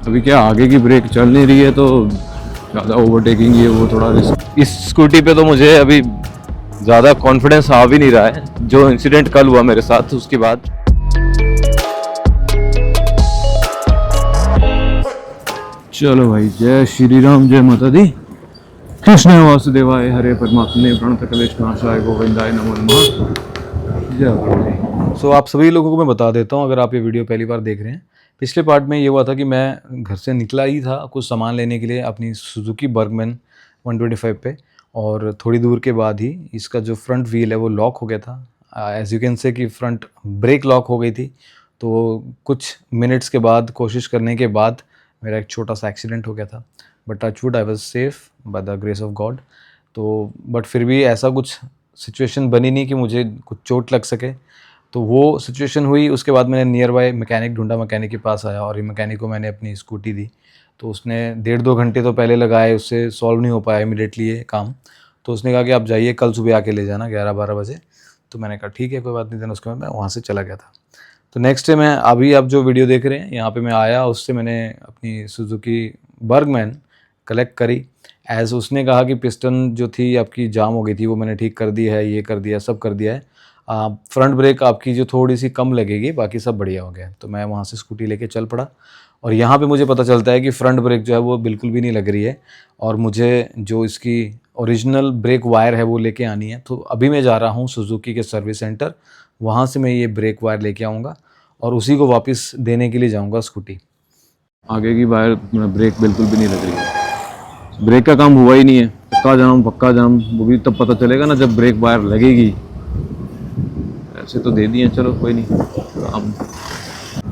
अभी क्या आगे की ब्रेक चल नहीं रही है तो ज़्यादा ओवरटेकिंग ये वो थोड़ा रिस्क। इस स्कूटी पे तो मुझे अभी ज़्यादा कॉन्फिडेंस आ भी नहीं रहा है, जो इंसिडेंट कल हुआ मेरे साथ उसके बाद। चलो भाई, जय श्री राम, जय माता दी। कृष्ण वासुदेवाय हरे परमात्मे प्रणतकलेशनाशाय गोविंदाय नमो नमः। जय प्रभु। सो आप सभी लोगों को मैं बता देता हूँ, अगर आप ये वीडियो पहली बार देख रहे हैं, पिछले पार्ट में ये हुआ था कि मैं घर से निकला ही था कुछ सामान लेने के लिए अपनी सुजुकी बर्गमैन 125 पे, और थोड़ी दूर के बाद ही इसका जो फ्रंट व्हील है वो लॉक हो गया था। एज यू कैन से कि फ्रंट ब्रेक लॉक हो गई थी। तो कुछ मिनट्स के बाद, कोशिश करने के बाद, मेरा एक छोटा सा एक्सीडेंट हो गया था। But touchwood I was safe by the grace of God. तो बट फिर भी ऐसा कुछ सिचुएशन बनी नहीं कि मुझे कुछ चोट लग सके। तो वो सिचुएशन हुई, उसके बाद मैंने नियर बाय मैकेनिक ढूंढा, मैकेनिक के पास आया और ये मैकेनिक को मैंने अपनी स्कूटी दी। तो उसने 1.5-2 घंटे तो पहले लगाए, उससे सॉल्व नहीं हो पाया इमीडिएटली ये काम। तो उसने कहा कि आप जाइए, कल सुबह आके ले जाना 11-12 बजे। तो मैंने कहा ठीक है, कोई बात नहीं। देन उसके बाद मैं वहाँ से चला गया था। तो नेक्स्ट डे मैं अभी आप जो वीडियो देख रहे हैं यहाँ पे मैं आया, उससे मैंने अपनी सुजुकी बर्गमैन कलेक्ट करी। एज़ उसने कहा कि पिस्टन जो थी आपकी जाम हो गई थी, वो मैंने ठीक कर दी है, ये कर दिया, सब कर दिया है। फ्रंट ब्रेक आपकी जो थोड़ी सी कम लगेगी, बाकी सब बढ़िया हो गया। तो मैं वहाँ से स्कूटी लेके चल पड़ा और यहाँ पे मुझे पता चलता है कि फ्रंट ब्रेक जो है वो बिल्कुल भी नहीं लग रही है और मुझे जो इसकी ओरिजिनल ब्रेक वायर है वो लेके आनी है। तो अभी मैं जा रहा हूँ सुजुकी के सर्विस सेंटर, वहाँ से मैं ये ब्रेक वायर लेके आऊँगा और उसी को वापस देने के लिए जाऊँगा स्कूटी। आगे की वायर ब्रेक बिल्कुल भी नहीं लग रही है, ब्रेक का काम हुआ ही नहीं है। पक्का जाम वो भी तब पता चलेगा ना जब ब्रेक वायर लगेगी। ऐसे तो दे दिए, चलो कोई नहीं काम।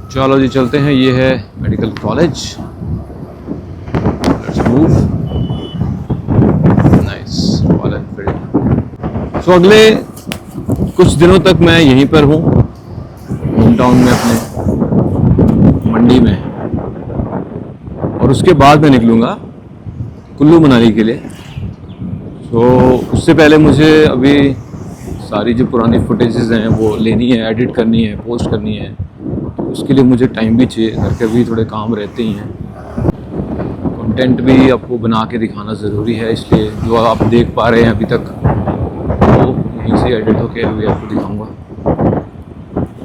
चलो जी चलते हैं, ये है medical college. Let's move. Nice. So अगले कुछ दिनों तक मैं यहीं पर हूँ, होम टाउन में अपने मंडी में, और उसके बाद मैं निकलूँगा कुल्लू मनाली के लिए। तो उससे पहले मुझे अभी सारी जो पुरानी फुटेजेस हैं वो लेनी है, एडिट करनी है, पोस्ट करनी है। तो उसके लिए मुझे टाइम भी चाहिए, घर के भी थोड़े काम रहते ही हैं। कंटेंट भी आपको बना के दिखाना ज़रूरी है, इसलिए जो आप देख पा रहे हैं अभी तक वो यहीं से एडिट होके अभी आपको दिखाऊंगा।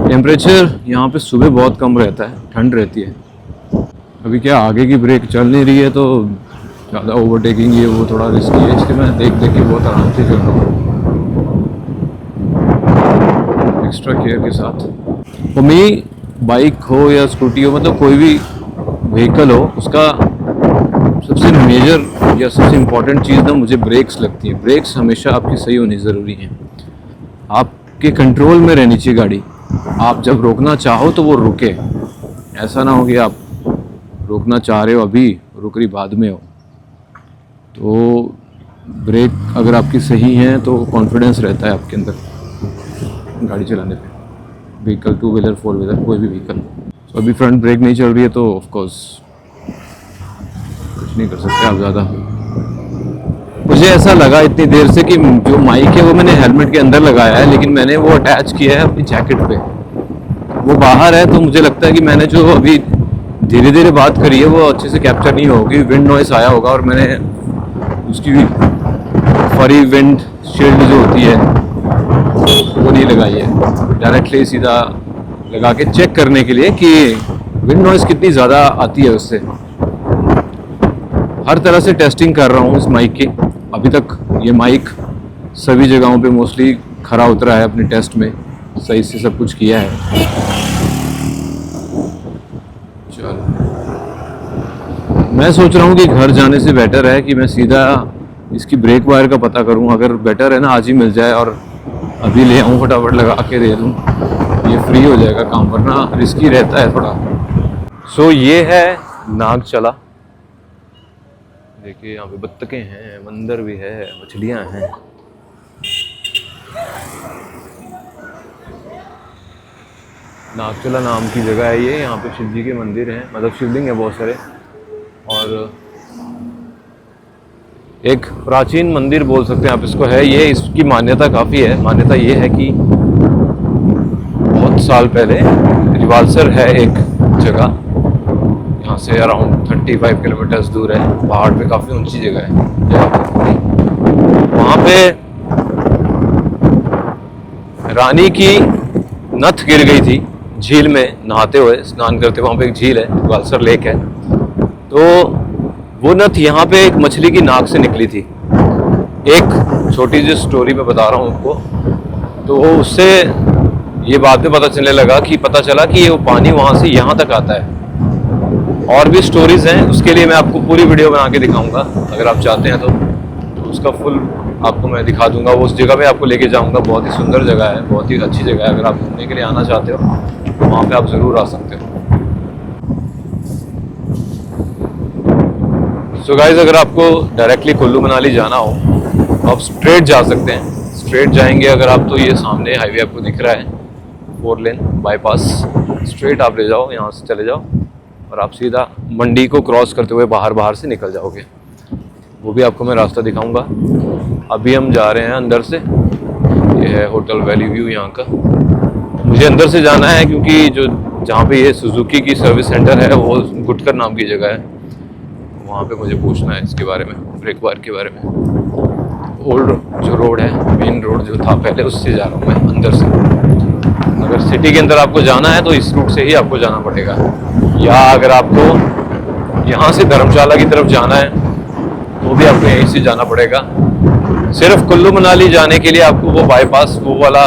टेम्परेचर यहाँ पे सुबह बहुत कम रहता है, ठंड रहती है। अभी क्या आगे की ब्रेक चल नहीं रही है तो ज़्यादा ओवरटेकिंग ये वो थोड़ा रिस्की है, इसलिए मैं देख के बहुत आराम से चल रहा हूँ, एक्स्ट्रा केयर के साथ। तो मैं बाइक हो या स्कूटी हो, मतलब कोई भी व्हीकल हो, उसका सबसे मेजर या सबसे इम्पोर्टेंट चीज़ ना मुझे ब्रेक्स लगती है। ब्रेक्स हमेशा आपकी सही होनी ज़रूरी है, आपके कंट्रोल में रहनी चाहिए गाड़ी। आप जब रोकना चाहो तो वो रुके, ऐसा ना हो कि आप रोकना चाह रहे हो अभी, रुक रही बाद में हो। तो ब्रेक अगर आपकी सही है तो कॉन्फिडेंस रहता है आपके अंदर गाड़ी चलाने पे, व्हीकल, 2 व्हीलर 4 व्हीलर कोई भी व्हीकल। तो अभी फ्रंट ब्रेक नहीं चल रही है तो ऑफ कोर्स कुछ नहीं कर सकते आप ज़्यादा। मुझे ऐसा लगा इतनी देर से कि जो माइक है वो मैंने हेलमेट के अंदर लगाया है, लेकिन मैंने वो अटैच किया है अपनी जैकेट पे, वो बाहर है। तो मुझे लगता है कि मैंने जो अभी धीरे धीरे बात करी है वो अच्छे से कैप्चर नहीं होगी, विंड नॉइस आया होगा और मैंने उसकी भी फरी विंड शील्ड जो होती है वो नहीं लगाई है। डायरेक्टली सीधा लगा के चेक करने के लिए कि विंड नॉइस कितनी ज़्यादा आती है उससे। हर तरह से टेस्टिंग कर रहा हूँ इस माइक की। अभी तक ये माइक सभी जगहों पे मोस्टली खरा उतरा है, अपने टेस्ट में सही से सब कुछ किया है। चलो मैं सोच रहा हूँ कि घर जाने से बेटर है कि मैं सीधा इसकी ब्रेक वायर का पता करूँ। अगर बेटर है ना आज ही मिल जाए और अभी ले आऊँ, फटाफट लगा के दे दूँ, ये फ्री हो जाएगा काम, वरना रिस्की रहता है थोड़ा। सो ये है नागचला, देखिए यहाँ पे बत्तखें हैं, मंदिर भी है, मछलियाँ हैं। नागचला नाम की जगह है ये, यहाँ पे शिव जी के मंदिर हैं, मतलब शिवलिंग है बहुत सारे। और एक प्राचीन मंदिर बोल सकते हैं आप इसको है ये, इसकी मान्यता काफ़ी है। मान्यता ये है कि बहुत साल पहले रिवालसर है एक जगह, यहाँ यहाँ से अराउंड 35 किलोमीटर्स दूर है, पहाड़ पे काफ़ी ऊंची जगह है। वहाँ पे रानी की नथ गिर गई थी झील में नहाते हुए, स्नान करते। वहाँ पे एक झील है, वालसर लेक है। तो वो नथ यहाँ पे एक मछली की नाक से निकली थी। एक छोटी सी स्टोरी मैं बता रहा हूँ आपको। तो उससे ये बाद में पता चला कि वो पानी वहाँ से यहाँ तक आता है। और भी स्टोरीज हैं, उसके लिए मैं आपको पूरी वीडियो बना के दिखाऊंगा अगर आप चाहते हैं तो उसका फुल आपको मैं दिखा दूंगा। वो उस जगह पे आपको लेके जाऊंगा। बहुत ही सुंदर जगह है, बहुत ही अच्छी जगह है। अगर आप घूमने के लिए आना चाहते हो तो वहाँ पे आप ज़रूर आ सकते हो। सो गाइज, अगर आपको डायरेक्टली कुल्लू मनाली जाना हो तो आप स्ट्रेट जा सकते हैं। स्ट्रेट जाएंगे अगर आप तो ये सामने हाईवे आपको दिख रहा है, 4 लेन बाईपास। स्ट्रेट आप ले जाओ, यहाँ से चले जाओ और आप सीधा मंडी को क्रॉस करते हुए बाहर से निकल जाओगे। वो भी आपको मैं रास्ता दिखाऊंगा। अभी हम जा रहे हैं अंदर से। ये है होटल वैली व्यू यहाँ का। मुझे अंदर से जाना है क्योंकि जो जहाँ पे ये सुजुकी की सर्विस सेंटर है वो गुटकर नाम की जगह है। वहाँ पे मुझे पूछना है इसके बारे में, ब्रेक वार के बारे में। ओल्ड जो रोड है, मेन रोड जो था पहले, उससे जा रहा हूँ मैं अंदर से। अगर सिटी के अंदर आपको जाना है तो इस रूट से ही आपको जाना पड़ेगा, या अगर आपको यहाँ से धर्मशाला की तरफ जाना है तो भी आपको यहीं से जाना पड़ेगा। सिर्फ कुल्लू मनाली जाने के लिए आपको वो बाईपास, वो वाला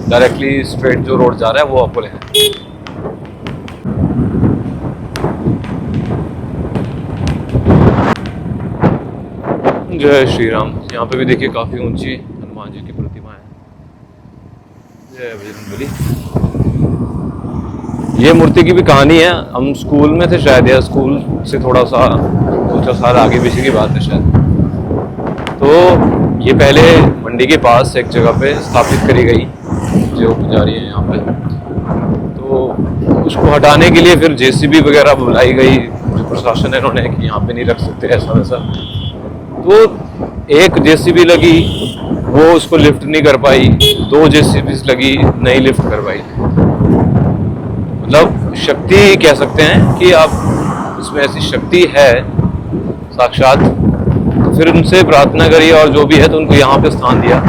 डायरेक्टली स्ट्रेट जो रोड जा रहा है वो आपको लेना है। जय श्री राम। यहाँ पे भी देखिए काफी ऊंची हनुमान जी की प्रतिमा है। जय बजरंगबली। ये मूर्ति की भी कहानी है। हम स्कूल में थे शायद, या स्कूल से थोड़ा सा 2-4 साल आगे पीछे की बात है शायद। तो ये पहले मंडी के पास एक जगह पे स्थापित करी गई, जो पुजारी है यहाँ पे। तो उसको हटाने के लिए फिर जेसीबी वगैरह बुलाई गई, जो प्रशासन है उन्होंने कि यहाँ पे नहीं रख सकते ऐसा वैसा। तो एक जेसीबी लगी, वो उसको लिफ्ट नहीं कर पाई। 2 जेसीबी लगी, नहीं लिफ्ट कर पाई। मतलब शक्ति कह सकते हैं कि आप इसमें ऐसी शक्ति है साक्षात। तो फिर उनसे प्रार्थना करी और जो भी है तो उनको यहाँ पे स्थान दिया,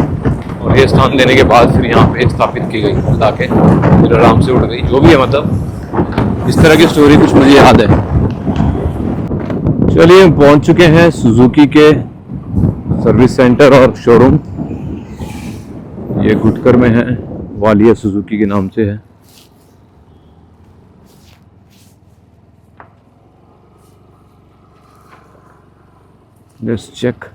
और ये स्थान देने के बाद फिर यहाँ पे स्थापित की गई लाके, फिर आराम से उड़ गई। जो भी है, मतलब इस तरह की स्टोरी कुछ मुझे याद है। चलिए, हम पहुंच चुके हैं सुजुकी के सर्विस सेंटर और शोरूम। ये गुटकर में है, वालिया सुजुकी के नाम से है। Let's check.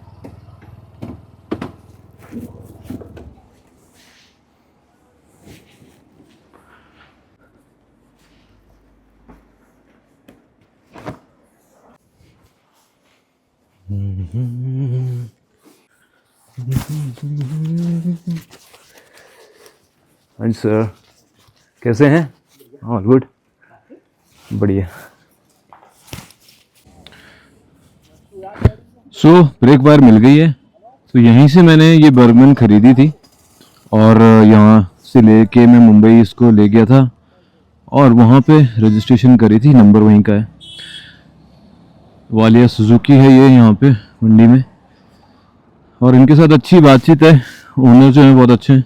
हाँ सर, कैसे हैं? ऑल गुड, बढ़िया। सो ब्रेक वायर मिल गई है। तो यहीं से मैंने ये बर्गमैन ख़रीदी थी और यहाँ से लेके मैं मुंबई इसको ले गया था और वहाँ पे रजिस्ट्रेशन करी थी। नंबर वहीं का है, वालिया सुजुकी है ये यहाँ पे मंडी में। और इनके साथ अच्छी बातचीत है, ओनर जो हैं बहुत अच्छे हैं,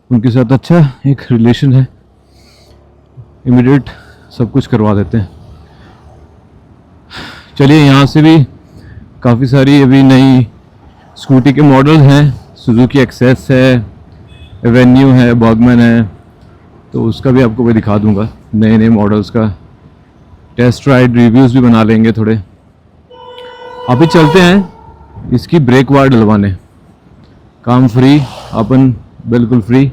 उनके साथ अच्छा एक रिलेशन है। इमीडिएट सब कुछ करवा देते हैं। चलिए, यहाँ से भी काफ़ी सारी अभी नई स्कूटी के मॉडल हैं। सुजुकी एक्सेस है, एवेन्यू है, बर्गमैन है, तो उसका भी आपको मैं दिखा दूंगा। नए नए मॉडल्स का टेस्ट राइड रिव्यूज़ भी बना लेंगे थोड़े। अभी चलते हैं इसकी ब्रेक वायर डलवाने, काम फ्री, अपन बिल्कुल फ्री।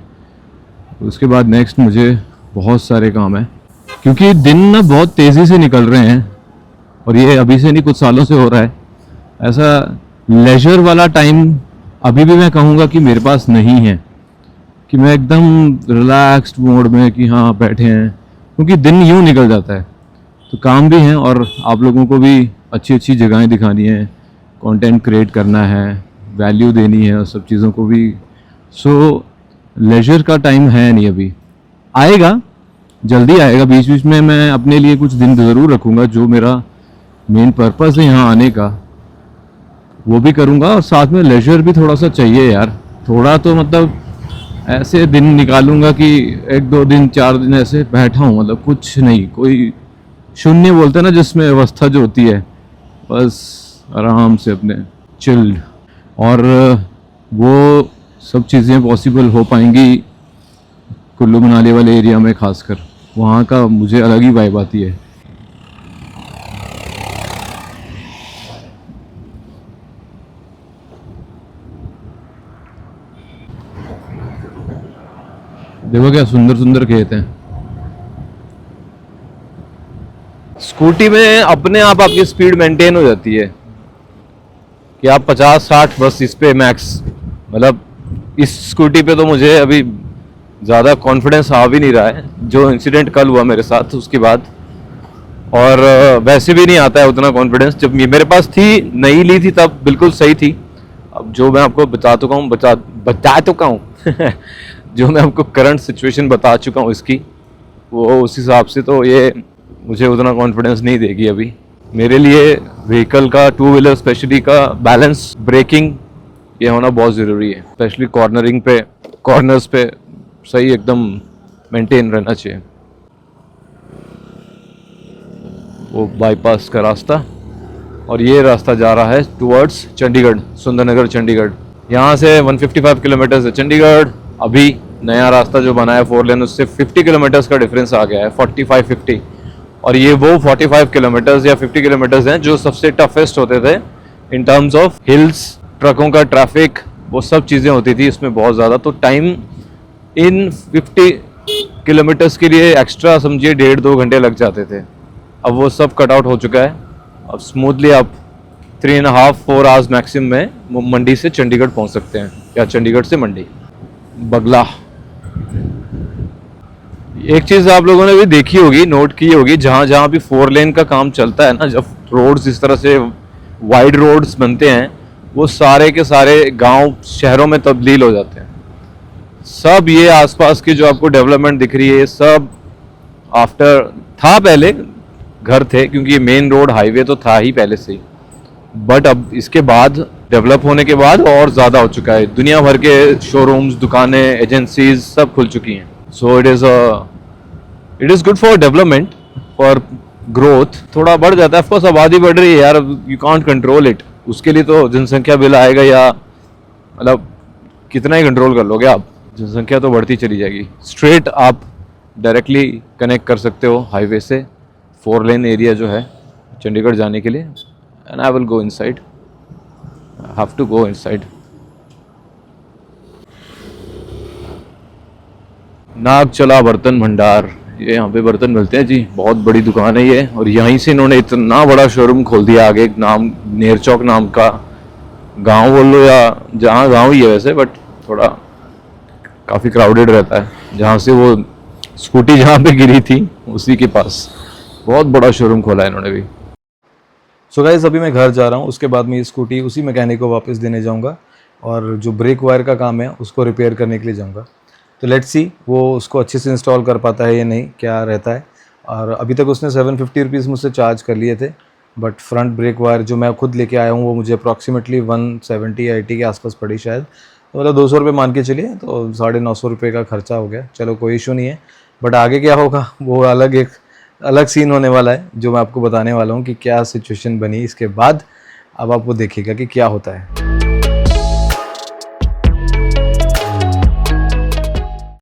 उसके बाद नेक्स्ट मुझे बहुत सारे काम है, क्योंकि दिन ना बहुत तेज़ी से निकल रहे हैं और ये अभी से नहीं, कुछ सालों से हो रहा है ऐसा। लेजर वाला टाइम अभी भी मैं कहूँगा कि मेरे पास नहीं है, कि मैं एकदम रिलैक्स्ड मोड में कि हाँ बैठे हैं, क्योंकि दिन यूँ निकल जाता है। तो काम भी है और आप लोगों को भी अच्छी अच्छी जगहें दिखानी है, कंटेंट क्रिएट करना है, वैल्यू देनी है और सब चीज़ों को भी। सो लेजर का टाइम है नहीं, अभी आएगा, जल्दी आएगा। बीच बीच में मैं अपने लिए कुछ दिन ज़रूर रखूँगा, जो मेरा मेन पर्पस है यहाँ आने का वो भी करूँगा, और साथ में लेजर भी थोड़ा सा चाहिए यार। थोड़ा तो मतलब ऐसे दिन निकालूंगा कि 1-2 दिन 4 दिन ऐसे बैठा हूँ, मतलब कुछ नहीं, कोई शून्य बोलते हैं ना जिसमें अवस्था जो होती है, बस आराम से अपने चिल्ड। और वो सब चीज़ें पॉसिबल हो पाएंगी कुल्लू मनाली वाले एरिया में, खासकर वहाँ का मुझे अलग ही वाइब आती है। देखो क्या सुंदर सुंदर खेत हैं। स्कूटी में अपने आप आपकी स्पीड मेंटेन हो जाती है कि आप 50-60 बस इस पे मैक्स। मतलब इस स्कूटी पे तो मुझे अभी ज़्यादा कॉन्फिडेंस आ भी नहीं रहा है, जो इंसिडेंट कल हुआ मेरे साथ उसके बाद। और वैसे भी नहीं आता है उतना कॉन्फिडेंस। जब मेरे पास थी, नई ली थी, तब बिल्कुल सही थी। अब जो मैं आपको बता चुका हूँ जो मैं आपको करंट सिचुएशन बता चुका हूँ इसकी, वो उस हिसाब से तो ये मुझे उतना कॉन्फिडेंस नहीं देगी अभी। मेरे लिए व्हीकल का, 2 व्हीलर स्पेशली का बैलेंस, ब्रेकिंग, ये होना बहुत ज़रूरी है। स्पेशली कॉर्नरिंग पे, कॉर्नर्स पे सही एकदम मेंटेन रहना चाहिए। वो बाईपास का रास्ता, और ये रास्ता जा रहा है टुवर्ड्स चंडीगढ़, सुंदरनगर चंडीगढ़। यहाँ से 155 किलोमीटर है चंडीगढ़। अभी नया रास्ता जो बना है 4 लेन, उससे 50 किलोमीटर्स का डिफरेंस आ गया है, 45-50। और ये वो 45 किलोमीटर्स या 50 किलोमीटर्स हैं जो सबसे टफेस्ट होते थे इन टर्म्स ऑफ हिल्स, ट्रकों का ट्रैफिक, वो सब चीज़ें होती थी इसमें बहुत ज़्यादा। तो टाइम इन 50 किलोमीटर्स के लिए एक्स्ट्रा समझिए 1.5-2 घंटे लग जाते थे। अब वो सब कट आउट हो चुका है। अब स्मूथली आप 3.5-4 आवर्स मैक्सिमम में मंडी से चंडीगढ़ पहुंच सकते हैं, या चंडीगढ़ से मंडी। बगला, एक चीज़ आप लोगों ने भी देखी होगी, नोट की होगी, जहाँ जहाँ भी 4 लेन का काम चलता है ना, जब रोड्स इस तरह से वाइड रोड्स बनते हैं, वो सारे के सारे गांव शहरों में तब्दील हो जाते हैं। सब ये आसपास की जो आपको डेवलपमेंट दिख रही है, सब आफ्टर था, पहले घर थे क्योंकि मेन रोड हाईवे तो था ही पहले से ही, बट अब इसके बाद डेवलप होने के बाद और ज़्यादा हो चुका है। दुनिया भर के शोरूम्स, दुकानें, एजेंसीज सब खुल चुकी हैं। So it is good for development, for growth. थोड़ा बढ़ जाता है, ऑफकोर्स आबादी बढ़ रही है यार, यू कांट कंट्रोल इट। उसके लिए तो जनसंख्या बिल आएगा, या मतलब कितना ही कंट्रोल कर लोगे आप, जनसंख्या तो बढ़ती चली जाएगी। स्ट्रेट आप डायरेक्टली कनेक्ट कर सकते हो हाईवे से 4 लेन एरिया जो है चंडीगढ़ जाने के लिए। And I will go inside, I have to go inside. नाग चला बर्तन भंडार, ये यहाँ पे बर्तन मिलते हैं जी, बहुत बड़ी दुकान है ये। और यहीं से इन्होंने इतना बड़ा शोरूम खोल दिया आगे, एक नाम नेरचौक नाम का गांव बोल लो, या जहाँ गांव ही है वैसे, बट थोड़ा काफ़ी क्राउडेड रहता है। जहाँ से वो स्कूटी जहाँ पे गिरी थी उसी के पास बहुत बड़ा शोरूम खोला है इन्होंने भी। सो गाइस, अभी मैं घर जा रहा हूँ, उसके बाद मैं ये स्कूटी उसी मैकेनिक को वापस देने जाऊँगा, और जो ब्रेक वायर का काम है उसको रिपेयर करने के लिए जाऊँगा। तो लेट्स सी वो उसको अच्छे से इंस्टॉल कर पाता है या नहीं, क्या रहता है। और अभी तक उसने 750 रुपीज़ मुझसे चार्ज कर लिए थे, बट फ्रंट ब्रेक वायर जो मैं खुद लेके आया हूँ वो मुझे अप्रॉक्सीमेटली 170 80 के आसपास पड़ी शायद। तो मतलब 200 रुपये मान के चलिए, तो 950 रुपये का खर्चा हो गया। चलो कोई इशू नहीं है, बट आगे क्या होगा वो अलग सीन होने वाला है, जो मैं आपको बताने वाला हूँ कि क्या सिचुएशन बनी इसके बाद। अब आप वो देखिएगा कि क्या होता है।